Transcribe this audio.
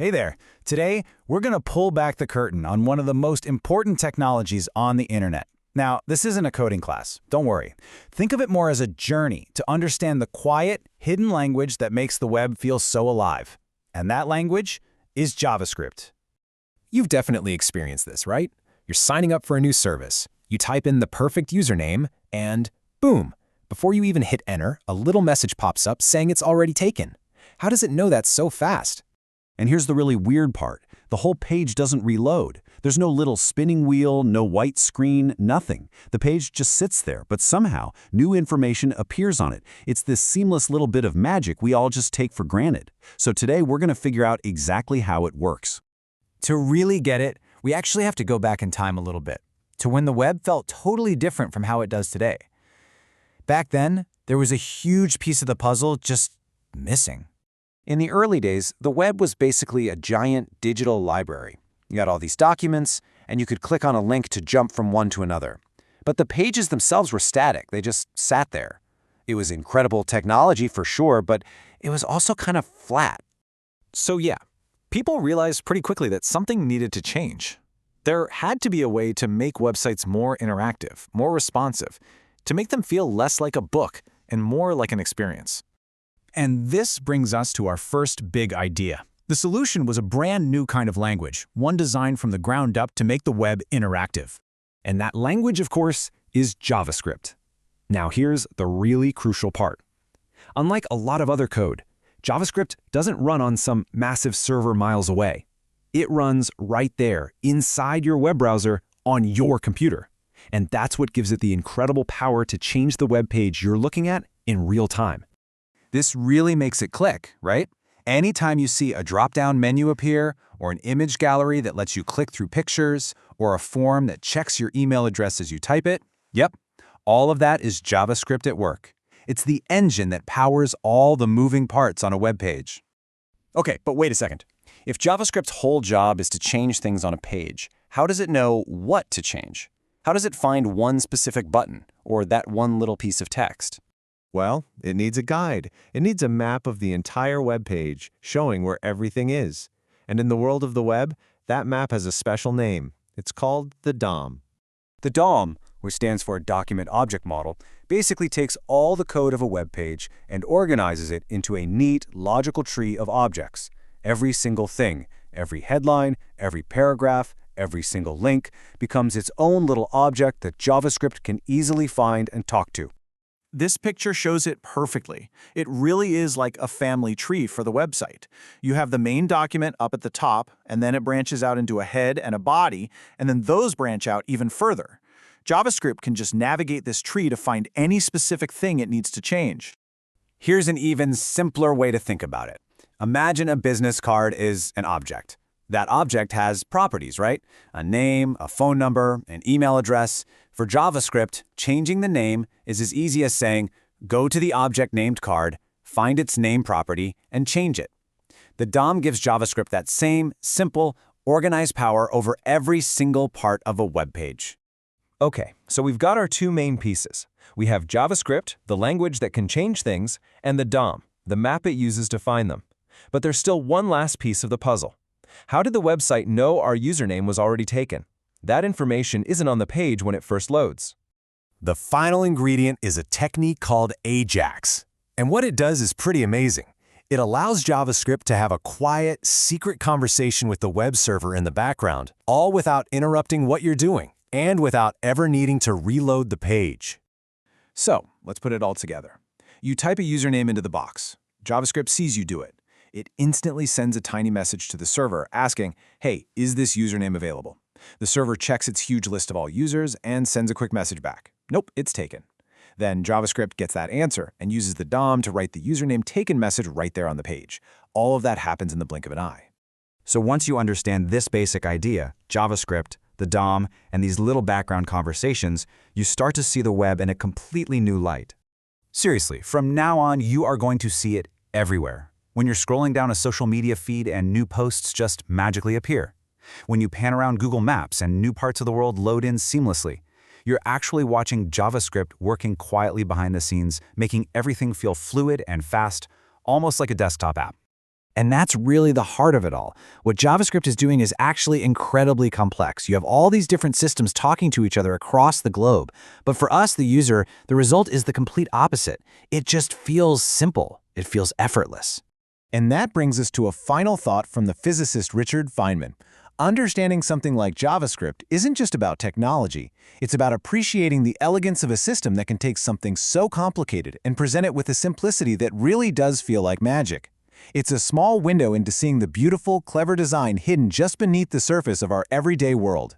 Hey there. Today, we're going to pull back the curtain on one of the most important technologies on the internet. Now, this isn't a coding class. Don't worry. Think of it more as a journey to understand the quiet, hidden language that makes the web feel so alive. And that language is JavaScript. You've definitely experienced this, right? You're signing up for a new service. You type in the perfect username, and boom! Before you even hit enter, a little message pops up saying it's already taken. How does it know that so fast? And here's the really weird part. The whole page doesn't reload. There's no little spinning wheel, no white screen, nothing. The page just sits there, but somehow new information appears on it. It's this seamless little bit of magic we all just take for granted. So today we're going to figure out exactly how it works. To really get it, we actually have to go back in time a little bit, to when the web felt totally different from how it does today. Back then, there was a huge piece of the puzzle just missing. In the early days, the web was basically a giant digital library. You had all these documents, and you could click on a link to jump from one to another. But the pages themselves were static. They just sat there. It was incredible technology for sure, but it was also kind of flat. So yeah, people realized pretty quickly that something needed to change. There had to be a way to make websites more interactive, more responsive, to make them feel less like a book and more like an experience. And this brings us to our first big idea. The solution was a brand new kind of language, one designed from the ground up to make the web interactive. And that language, of course, is JavaScript. Now here's the really crucial part. Unlike a lot of other code, JavaScript doesn't run on some massive server miles away. It runs right there, inside your web browser, on your computer. And that's what gives it the incredible power to change the web page you're looking at in real time. This really makes it click, right? Anytime you see a drop-down menu appear, or an image gallery that lets you click through pictures, or a form that checks your email address as you type it, yep, all of that is JavaScript at work. It's the engine that powers all the moving parts on a web page. Okay, but wait a second. If JavaScript's whole job is to change things on a page, how does it know what to change? How does it find one specific button, or that one little piece of text? Well, it needs a guide. It needs a map of the entire web page, showing where everything is. And in the world of the web, that map has a special name. It's called the DOM. The DOM, which stands for Document Object Model, basically takes all the code of a web page and organizes it into a neat, logical tree of objects. Every single thing, every headline, every paragraph, every single link becomes its own little object that JavaScript can easily find and talk to. This picture shows it perfectly. It really is like a family tree for the website. You have the main document up at the top, and then it branches out into a head and a body, and then those branch out even further. JavaScript can just navigate this tree to find any specific thing it needs to change. Here's an even simpler way to think about it. Imagine a business card is an object. That object has properties, right? A name, a phone number, an email address. For JavaScript, changing the name is as easy as saying, go to the object named card, find its name property, and change it. The DOM gives JavaScript that same, simple, organized power over every single part of a web page. Okay, so we've got our two main pieces. We have JavaScript, the language that can change things, and the DOM, the map it uses to find them. But there's still one last piece of the puzzle. How did the website know our username was already taken? That information isn't on the page when it first loads. The final ingredient is a technique called AJAX. And what it does is pretty amazing. It allows JavaScript to have a quiet, secret conversation with the web server in the background, all without interrupting what you're doing, and without ever needing to reload the page. So, let's put it all together. You type a username into the box. JavaScript sees you do it. It instantly sends a tiny message to the server asking, hey, is this username available? The server checks its huge list of all users and sends a quick message back. Nope, it's taken. Then JavaScript gets that answer and uses the DOM to write the username taken message right there on the page. All of that happens in the blink of an eye. So once you understand this basic idea, JavaScript, the DOM, and these little background conversations, you start to see the web in a completely new light. Seriously, from now on, you are going to see it everywhere. When you're scrolling down a social media feed and new posts just magically appear. When you pan around Google Maps and new parts of the world load in seamlessly. You're actually watching JavaScript working quietly behind the scenes, making everything feel fluid and fast, almost like a desktop app. And that's really the heart of it all. What JavaScript is doing is actually incredibly complex. You have all these different systems talking to each other across the globe. But for us, the user, the result is the complete opposite. It just feels simple. It feels effortless. And that brings us to a final thought from the physicist Richard Feynman. Understanding something like JavaScript isn't just about technology. It's about appreciating the elegance of a system that can take something so complicated and present it with a simplicity that really does feel like magic. It's a small window into seeing the beautiful, clever design hidden just beneath the surface of our everyday world.